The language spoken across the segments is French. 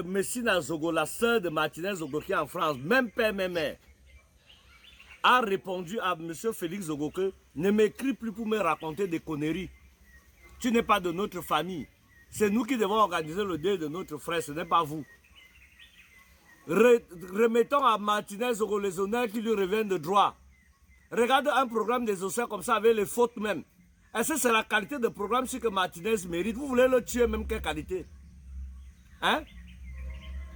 Messina Zogo, la sœur de Martinez Zogo qui est en France, même père, même mère, a répondu à M. Félix Zogo que ne m'écris plus pour me raconter des conneries. Tu n'es pas de notre famille. C'est nous qui devons organiser le deuil de notre frère, ce n'est pas vous. Remettons à Martinez Zogo les honneurs qui lui reviennent de droit. Regarde un programme des océans comme ça avec les fautes même. Est-ce que c'est la qualité de programme que Martinez mérite? Vous voulez le tuer même, quelle qualité? Hein?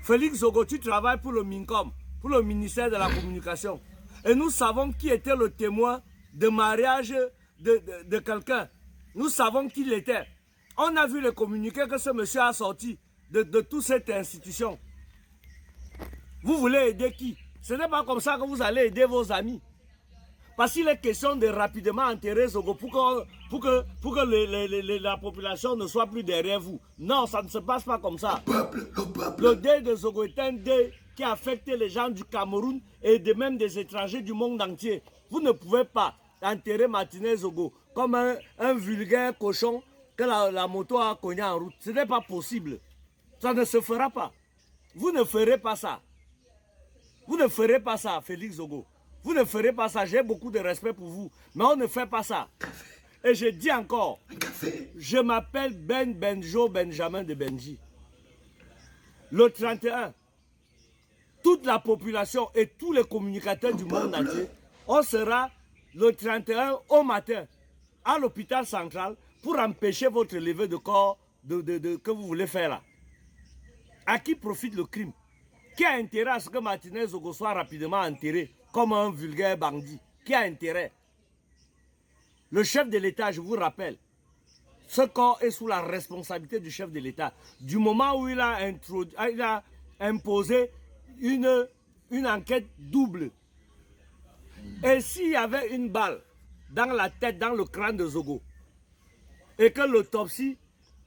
Félix Zogo, tu travailles pour le MINCOM, pour le ministère de la Communication. Et nous savons qui était le témoin de mariage de quelqu'un. Nous savons qui il était. On a vu les communiqués que ce monsieur a sorti de toute cette institution. Vous voulez aider qui? Ce n'est pas comme ça que vous allez aider vos amis. Parce qu'il est question de rapidement enterrer Zogo pour que la population ne soit plus derrière vous. Non, ça ne se passe pas comme ça. Le deuil de Zogo est un deuil qui a affecté les gens du Cameroun et même des étrangers du monde entier. Vous ne pouvez pas enterrer Martinez Zogo comme un vulgaire cochon que la moto a cogné en route. Ce n'est pas possible. Ça ne se fera pas. Vous ne ferez pas ça. Vous ne ferez pas ça, Félix Zogo. Vous ne ferez pas ça. J'ai beaucoup de respect pour vous. Mais on ne fait pas ça. Et je dis encore, je m'appelle Benjo Benjamin de Benji. Le 31, toute la population et tous les communicateurs du monde entier, on sera le 31 au matin à l'hôpital central pour empêcher votre levée de corps que vous voulez faire là. À qui profite le crime? Qui a intérêt à ce que Martinez Zogo soit rapidement enterré comme un vulgaire bandit? Qui a intérêt? Le chef de l'État, je vous rappelle, ce corps est sous la responsabilité du chef de l'État. Du moment où il a imposé une enquête double. Et s'il y avait une balle dans la tête, dans le crâne de Zogo, et que l'autopsie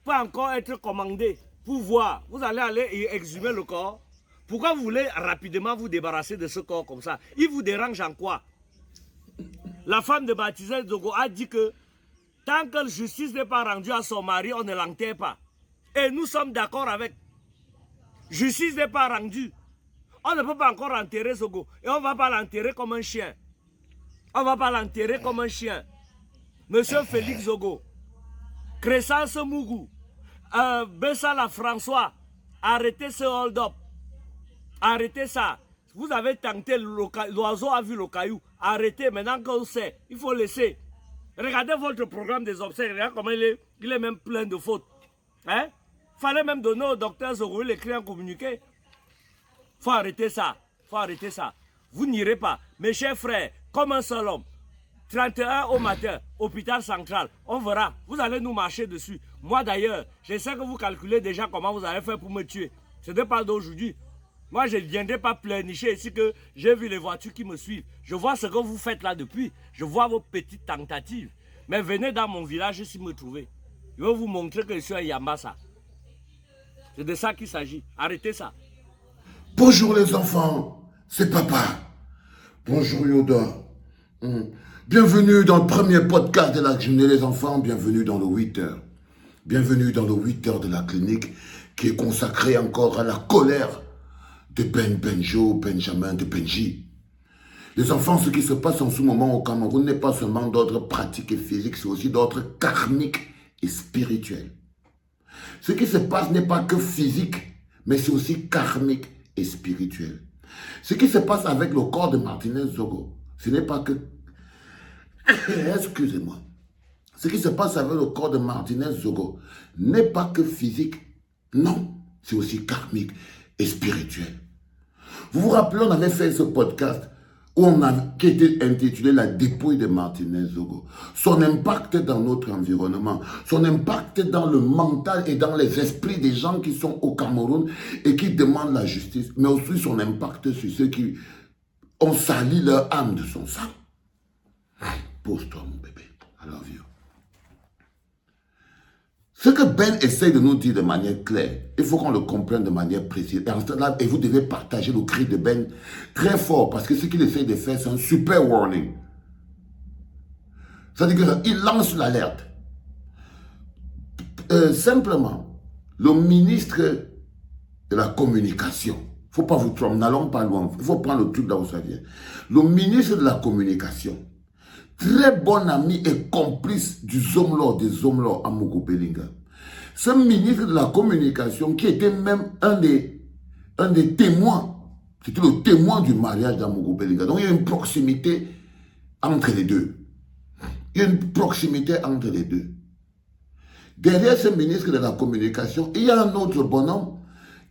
peut encore être commandée pour voir, vous allez aller exhumer le corps. Pourquoi vous voulez rapidement vous débarrasser de ce corps comme ça? Il vous dérange en quoi? La femme de Martinez Zogo a dit que tant que la justice n'est pas rendue à son mari, on ne l'enterre pas. Et nous sommes d'accord avec. Justice n'est pas rendue. On ne peut pas encore enterrer Zogo. Et on ne va pas l'enterrer comme un chien. On ne va pas l'enterrer comme un chien. Monsieur Félix Zogo, Crescence Mougou, Bessala François, arrêtez ce hold-up. Arrêtez ça. Vous avez tenté, l'oiseau a vu le caillou. Arrêtez, maintenant qu'on sait, il faut laisser. Regardez votre programme des obsèques, regardez comment il est même plein de fautes. Hein? Fallait même donner au docteur Zogo l'écrit en communiqué. Faut arrêter ça. Faut arrêter ça. Vous n'irez pas. Mes chers frères, comme un seul homme, 31 au matin, hôpital central, on verra. Vous allez nous marcher dessus. Moi d'ailleurs, je sais que vous calculez déjà comment vous allez faire pour me tuer. Ce n'est pas d'aujourd'hui. Moi, je ne viendrai pas pleurnicher ici que j'ai vu les voitures qui me suivent. Je vois ce que vous faites là depuis. Je vois vos petites tentatives. Mais venez dans mon village ici me trouver. Je vais vous montrer que je suis un Yambassa. C'est de ça qu'il s'agit. Arrêtez ça. Bonjour les enfants, c'est papa. Bonjour Yoda. Bienvenue dans le premier podcast de la journée des enfants. Bienvenue dans le 8h. Bienvenue dans le 8h de la clinique qui est consacré encore à la colère de Benjo Benjamin de Benji. Les enfants, ce qui se passe en ce moment au Cameroun n'est pas seulement d'ordre pratique et physique, c'est aussi d'ordre karmique et spirituel. Ce qui se passe n'est pas que physique, mais c'est aussi karmique et spirituel. Ce qui se passe avec le corps de Martinez Zogo, ce n'est pas que... Excusez-moi. Ce qui se passe avec le corps de Martinez Zogo n'est pas que physique, non, c'est aussi karmique et spirituel. Vous vous rappelez, on avait fait ce podcast qui était intitulé La dépouille de Martinez Zogo. Son impact dans notre environnement, son impact dans le mental et dans les esprits des gens qui sont au Cameroun et qui demandent la justice, mais aussi son impact sur ceux qui ont sali leur âme de son sang. Pose-toi mon bébé, I love you. Ce que Ben essaye de nous dire de manière claire, il faut qu'on le comprenne de manière précise. Et vous devez partager le cri de Ben très fort parce que ce qu'il essaye de faire, c'est un super warning. C'est-à-dire qu'il lance l'alerte. Simplement, le ministre de la communication. Il ne faut pas vous tromper, n'allons pas loin. Il faut prendre le truc là où ça vient. Le ministre de la communication, très bon ami et complice du Zomlo, des Zomlo à Mogo Belinga. Ce ministre de la communication qui était même un des témoins, c'était le témoin du mariage d'Amogo Belinga. Donc il y a une proximité entre les deux. Il y a une proximité entre les deux. Derrière ce ministre de la communication, il y a un autre bonhomme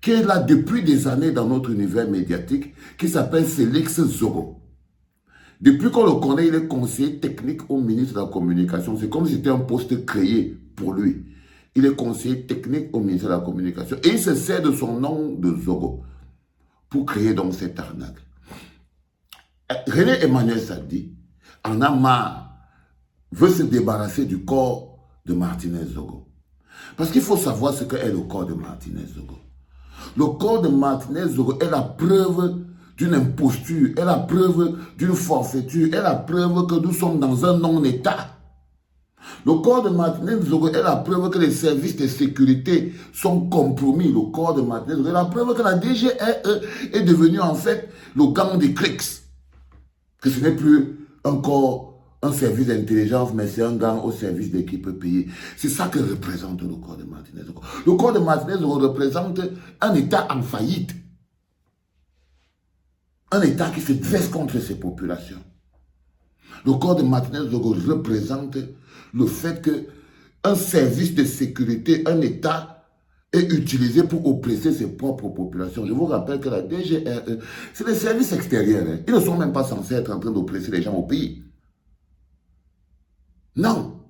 qui est là depuis des années dans notre univers médiatique, qui s'appelle Félix Zoro. Depuis qu'on le connaît, il est conseiller technique au ministre de la communication. C'est comme si c'était un poste créé pour lui. Il est conseiller technique au ministère de la Communication. Et il se sert de son nom de Zoro pour créer donc cette arnaque. René Emmanuel Sadi en a marre, veut se débarrasser du corps de Martinez Zogo. Parce qu'il faut savoir ce qu'est le corps de Martinez Zogo. Le corps de Martinez Zogo est la preuve d'une imposture, est la preuve d'une forfaiture, est la preuve que nous sommes dans un non-État. Le corps de Martinez Zogo est la preuve que les services de sécurité sont compromis. Le corps de Martinez Zogo est la preuve que la DGRE est devenue en fait le gang des clics. Que ce n'est plus encore un service d'intelligence, mais c'est un gang au service d'équipes payées. C'est ça que représente le corps de Martinez Zogo. Le corps de Martinez Zogo représente un État en faillite. Un État qui se dresse contre ses populations. Le corps de Martinez Zogo représente le fait qu'un service de sécurité, un État est utilisé pour oppresser ses propres populations. Je vous rappelle que la DGRE, c'est des services extérieurs. Hein. Ils ne sont même pas censés être en train d'oppresser les gens au pays. Non.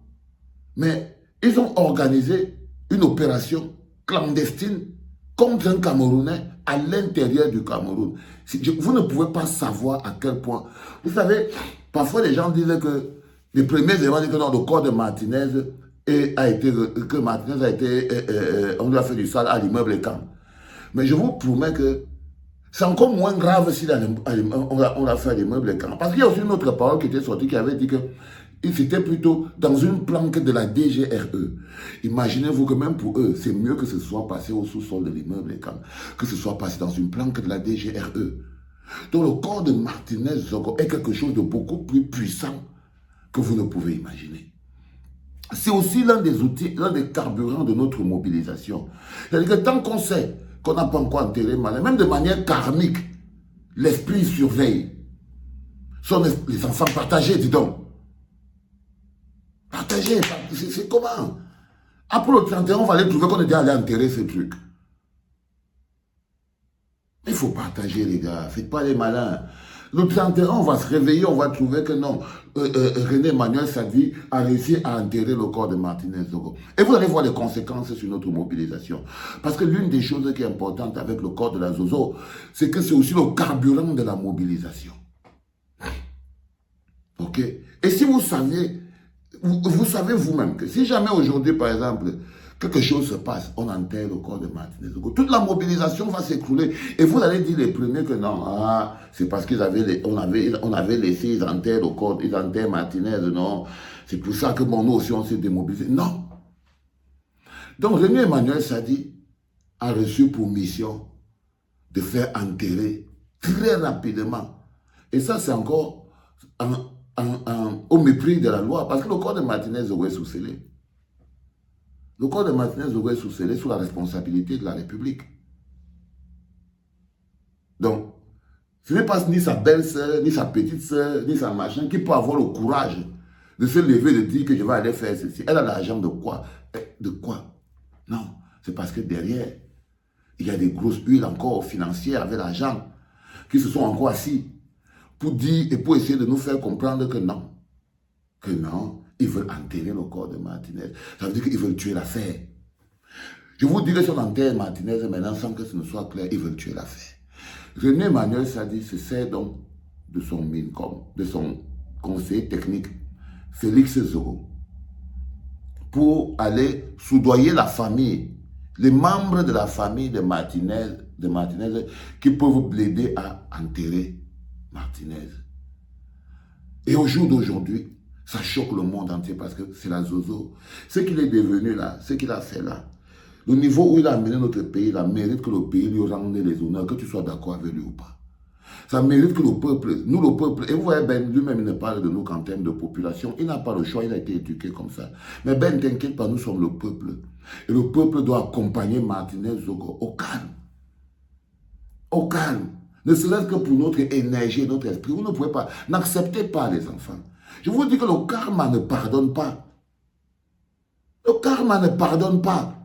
Mais ils ont organisé une opération clandestine contre un Camerounais à l'intérieur du Cameroun. Vous ne pouvez pas savoir à quel point. Vous savez, parfois les gens disent que les premiers éléments disent que non, le corps de Martinez a été, on lui a fait du sale à l'immeuble Camp. Mais je vous promets que c'est encore moins grave si on l'a fait à l'immeuble Camp. Parce qu'il y a aussi une autre parole qui était sortie qui avait dit que c'était plutôt dans une planque de la DGRE. Imaginez-vous que même pour eux, c'est mieux que ce soit passé au sous-sol de l'immeuble Camp, que ce soit passé dans une planque de la DGRE. Donc le corps de Martinez Zogo est quelque chose de beaucoup plus puissant que vous ne pouvez imaginer. C'est aussi l'un des outils, l'un des carburants de notre mobilisation. C'est-à-dire que tant qu'on sait qu'on n'a pas encore enterré Malin, même de manière karmique, l'esprit surveille. Les enfants partagés, dis donc. Partagés, c'est comment? Après le 31, on va aller trouver qu'on était allé enterrer ce truc. Il faut partager, les gars. Faites pas les malins. Le 31, on va se réveiller, on va trouver que non. René Emmanuel Sadi a réussi à enterrer le corps de Martinez Zogo. Et vous allez voir les conséquences sur notre mobilisation. Parce que l'une des choses qui est importante avec le corps de la Zozo, c'est que c'est aussi le carburant de la mobilisation. Ok? Et si vous saviez, vous savez vous-même que si jamais aujourd'hui, par exemple, quelque chose se passe, on enterre le corps de Martinez Zogo, toute la mobilisation va s'écrouler. Et vous allez dire les premiers que non, c'est parce qu'on avait laissé, ils enterrent le corps, ils enterrent Martinez, non. C'est pour ça que nous aussi on s'est démobilisé. Non. Donc René Emmanuel Sadi a reçu pour mission de faire enterrer très rapidement. Et ça, c'est encore au mépris de la loi, parce que le corps de Martinez Zogo est sous scellé. Le corps de Martinez Zogo est sous scellé sous la responsabilité de la République. Donc, ce n'est pas ni sa belle-sœur, ni sa petite-sœur, ni sa machin qui peut avoir le courage de se lever et de dire que je vais aller faire ceci. Elle a l'argent de quoi? De quoi? Non, c'est parce que derrière, il y a des grosses huiles encore financières avec l'argent qui se sont encore assis pour dire et pour essayer de nous faire comprendre que non. Que non, ils veulent enterrer le corps de Martinez. Ça veut dire qu'ils veulent tuer l'affaire. Je vous dis que si on enterre Martinez maintenant sans que ce ne soit clair, ils veulent tuer l'affaire. René Emmanuel Sadi se sert donc de son MINCOM, de son conseiller technique, Félix Zoro, pour aller soudoyer la famille, les membres de la famille de Martinez qui peuvent l'aider à enterrer Martinez. Et au jour d'aujourd'hui, ça choque le monde entier parce que c'est la Zozo. Ce qu'il est devenu là, ce qu'il a fait là, Le niveau où il a amené notre pays, il mérite que le pays lui rende les honneurs, que tu sois d'accord avec lui ou pas. Ça mérite que le peuple, nous le peuple, et vous voyez, Ben lui-même, il ne parle de nous qu'en termes de population. Il n'a pas le choix, il a été éduqué comme ça. Mais Ben, t'inquiète pas, nous sommes le peuple. Et le peuple doit accompagner Martinez Zogo au calme. Au calme. Ne serait-ce que pour notre énergie et notre esprit. Vous ne pouvez pas. N'acceptez pas les enfants. Je vous dis que le karma ne pardonne pas. Le karma ne pardonne pas.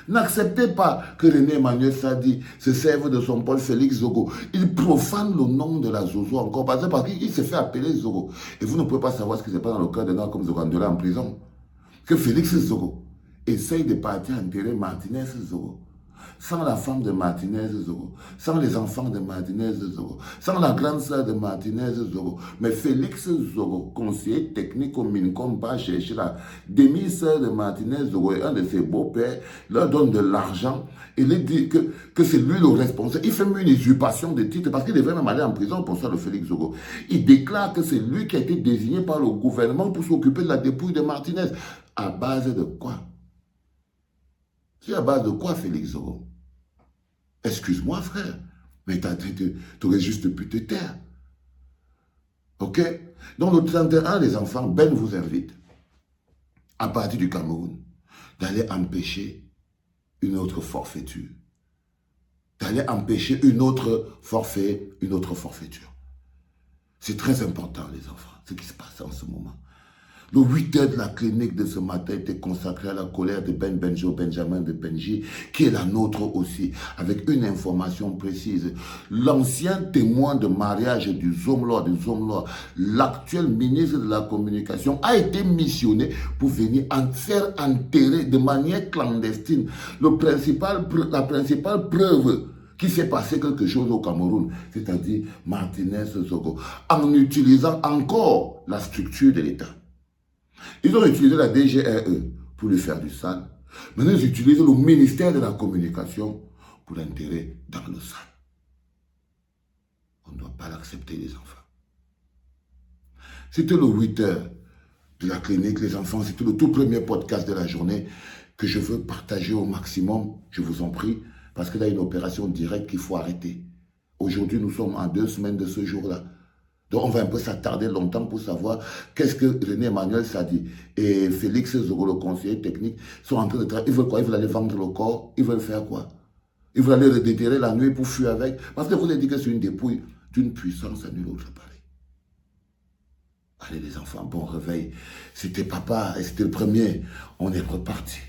N'acceptez pas que René Emmanuel Sadi se serve de son Paul Félix Zogo. Il profane le nom de la Zozo encore parce qu'il s'est fait appeler Zogo. Et vous ne pouvez pas savoir ce qui se passe dans le cœur d'un gars comme Zogandela en prison. Que Félix Zogo essaye de partir enterrer Martinez Zogo. Sans la femme de Martinez Zogo, sans les enfants de Martinez Zogo, sans la grande sœur de Martinez Zogo. Mais Félix Zogo, conseiller technique au Mincom, va chercher la demi-sœur de Martinez Zogo et un de ses beaux-pères, leur donne de l'argent et lui dit que c'est lui le responsable. Il fait même une usurpation de titre parce qu'il devrait même aller en prison pour ça, le Félix Zogo. Il déclare que c'est lui qui a été désigné par le gouvernement pour s'occuper de la dépouille de Martinez. À base de quoi? C'est à base de quoi, Félix Zogo? Excuse-moi, frère, mais tu aurais juste pu te taire. Ok? Donc, le 31, les enfants, Ben vous invite, à partir du Cameroun, d'aller empêcher une autre forfaiture. D'aller empêcher une autre forfaiture. C'est très important, les enfants, ce qui se passe en ce moment. Le 8h de la clinique de ce matin était consacré à la colère de Benjamin de Benji, qui est la nôtre aussi, avec une information précise. L'ancien témoin de mariage du Zomlor, l'actuel ministre de la Communication, a été missionné pour venir faire enterrer de manière clandestine la principale preuve qu'il s'est passé quelque chose au Cameroun, c'est-à-dire Martinez Zogo, en utilisant encore la structure de l'État. Ils ont utilisé la DGRE pour lui faire du sale. Maintenant, ils utilisent le ministère de la Communication pour l'enterrer dans le sale. On ne doit pas l'accepter, les enfants. C'était le 8h de la clinique, les enfants. C'était le tout premier podcast de la journée que je veux partager au maximum. Je vous en prie, parce que là, il y a une opération directe qu'il faut arrêter. Aujourd'hui, nous sommes à 2 semaines de ce jour-là. Donc, on va un peu s'attarder longtemps pour savoir qu'est-ce que René Emmanuel Sadi et Félix Zogo, le conseiller technique, sont en train de travailler. Ils veulent quoi? Ils veulent aller vendre le corps. Ils veulent faire quoi? Ils veulent aller le déterrer la nuit pour fuir avec. Parce que vous avez dit que c'est une dépouille d'une puissance à nul autre pareil. Allez les enfants, bon réveil. C'était papa et c'était le premier. On est reparti.